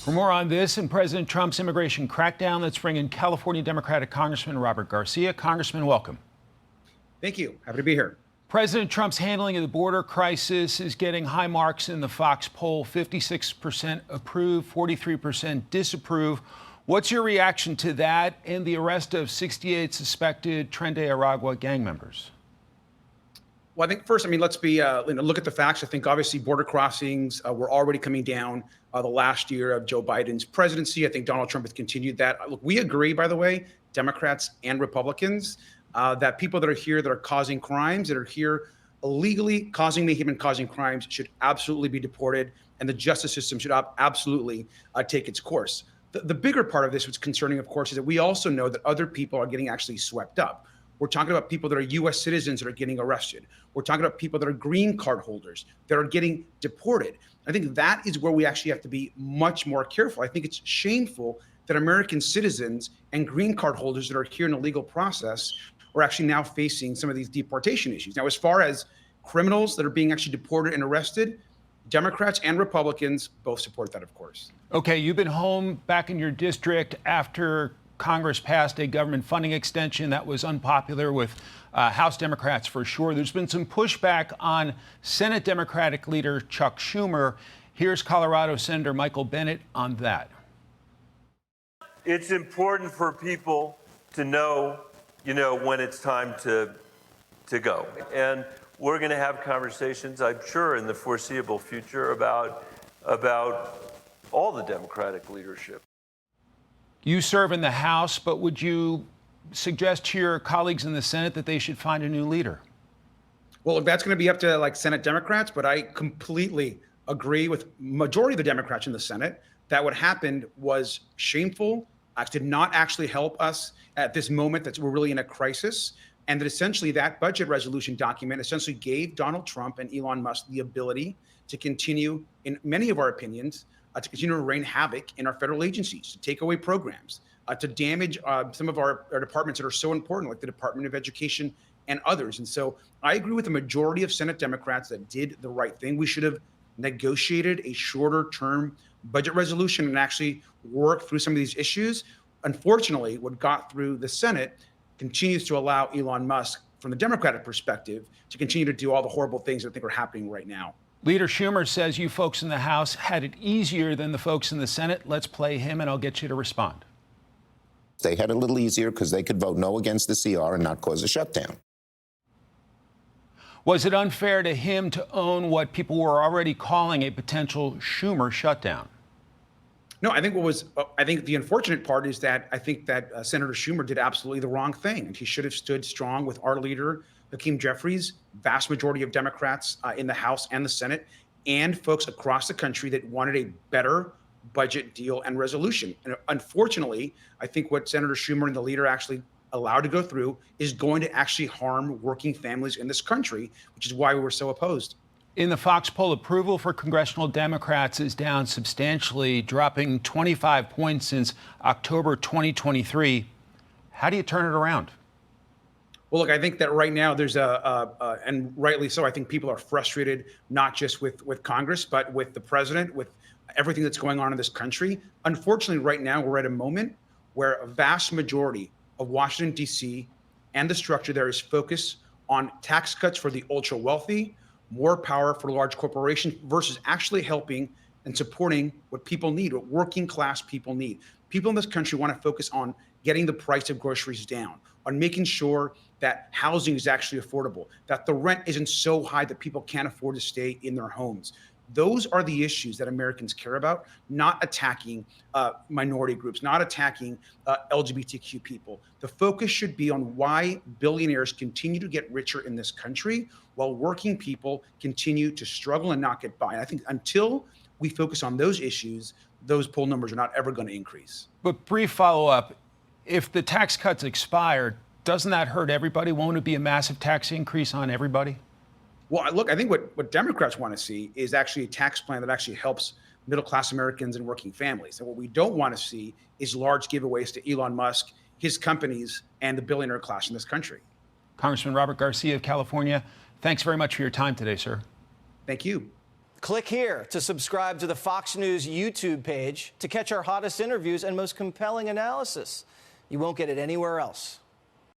For more on this and President Trump's immigration crackdown, let's bring in California Democratic Congressman Robert Garcia. Congressman, welcome. Thank you. Happy to be here. President Trump's handling of the border crisis is getting high marks in the Fox poll. 56% approve, 43% disapprove. What's your reaction to that and the arrest of 68 suspected Tren de Aragua gang members? Well, I think first, let's be look at the facts. I think obviously border crossings were already coming down the last year of Joe Biden's presidency. I think Donald Trump has continued that. Look, we agree, by the way, Democrats and Republicans, that people that are here that are causing crimes, that are here illegally causing mayhem and causing crimes should absolutely be deported, and the justice system should absolutely take its course. The bigger part of this, what's concerning, of course, is that we also know that other people are getting actually swept up. We're talking about people that are U.S. citizens that are getting arrested. We're talking about people that are green card holders that are getting deported. I think that is where we actually have to be much more careful. I think it's shameful that American citizens and green card holders that are here in a legal process are actually now facing some of these deportation issues. Now, as far as criminals that are being actually deported and arrested, Democrats and Republicans both support that, of course. Okay, you've been home back in your district after Congress passed a government funding extension that was unpopular with House Democrats for sure. There's been some pushback on Senate Democratic leader Chuck Schumer. Here's Colorado Senator Michael Bennet on that. It's important for people to know, when it's time to go. And we're going to have conversations, I'm sure, in the foreseeable future about all the Democratic leadership. You serve in the House, but would you suggest to your colleagues in the Senate that they should find a new leader? Well, that's going to be up to Senate Democrats, but I completely agree with majority of the Democrats in the Senate that what happened was shameful, did not actually help us at this moment that we're really in a crisis, and that essentially that budget resolution document essentially gave Donald Trump and Elon Musk the ability to continue, in many of our opinions, to continue to rain havoc in our federal agencies, to take away programs, to damage some of our departments that are so important, like the Department of Education and others. And so I agree with the majority of Senate Democrats that did the right thing. We should have negotiated a shorter term budget resolution and actually worked through some of these issues. Unfortunately, what got through the Senate continues to allow Elon Musk, from the Democratic perspective, to continue to do all the horrible things that I think are happening right now. Leader Schumer says you folks in the House had it easier than the folks in the Senate. Let's play him, and I'll get you to respond. They had it a little easier because they could vote no against the CR and not cause a shutdown. Was it unfair to him to own what people were already calling a potential Schumer shutdown? No, I think the unfortunate part is that I think that Senator Schumer did absolutely the wrong thing, and he should have stood strong with our leader, Hakeem Jeffries, vast majority of Democrats in the House and the Senate, and folks across the country that wanted a better budget deal and resolution. And unfortunately, I think what Senator Schumer and the leader actually allowed to go through is going to actually harm working families in this country, which is why we were so opposed. In the Fox poll, approval for congressional Democrats is down substantially, dropping 25 points since October 2023. How do you turn it around? Well, look, I think that right now there's and rightly so, I think people are frustrated, not just with Congress, but with the president, with everything that's going on in this country. Unfortunately, right now, we're at a moment where a vast majority of Washington, D.C. and the structure there is focused on tax cuts for the ultra wealthy, more power for large corporations versus actually helping and supporting what people need, what working class people need. People in this country want to focus on getting the price of groceries down, on making sure that housing is actually affordable, that the rent isn't so high that people can't afford to stay in their homes. Those are the issues that Americans care about, not attacking minority groups, not attacking LGBTQ people. The focus should be on why billionaires continue to get richer in this country while working people continue to struggle and not get by. And I think until we focus on those issues, those poll numbers are not ever going to increase. But brief follow-up, if the tax cuts expire, doesn't that hurt everybody? Won't it be a massive tax increase on everybody? Well, look, I think what Democrats want to see is actually a tax plan that actually helps middle-class Americans and working families. And what we don't want to see is large giveaways to Elon Musk, his companies, and the billionaire class in this country. Congressman Robert Garcia of California, thanks very much for your time today, sir. Thank you. Click here to subscribe to the Fox News YouTube page to catch our hottest interviews and most compelling analysis. You won't get it anywhere else.